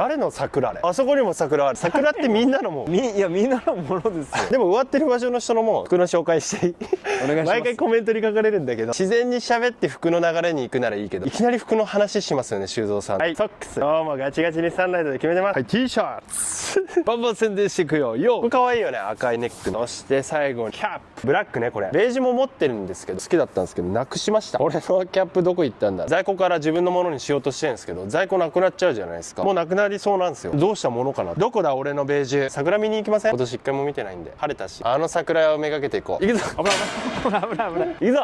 誰の桜あれ？あそこにも桜ある。桜ってみんなのもん。いやみんなのものですよ。でも植わってる場所の人のもん服の紹介していい？お願いします。毎回コメントに書かれるんだけど、自然に喋って服の流れに行くならいいけど、いきなり服の話しますよね、修造さん。はい、ソックスどうもガチガチにサンライトで決めてます。はい、T シャツバンバン宣伝していくよ。よこれかわいいよね、赤いネックの。そして最後にキャップブラックね。これベージュも持ってるんですけど好きだったんですけどなくしました。俺のキャップどこ行ったんだ。在庫から自分のものにしようとしてるんですけど、在庫なくなっちゃうじゃないですか。もうなくなりそうなんですよ。どうしたものかな。どこだ俺のベージュ。桜見に行きません？今年一回も見てないんで。晴れたし、あの桜をめがけていこう。行くぞ。危ない危ない危ない危ない。行くぞ。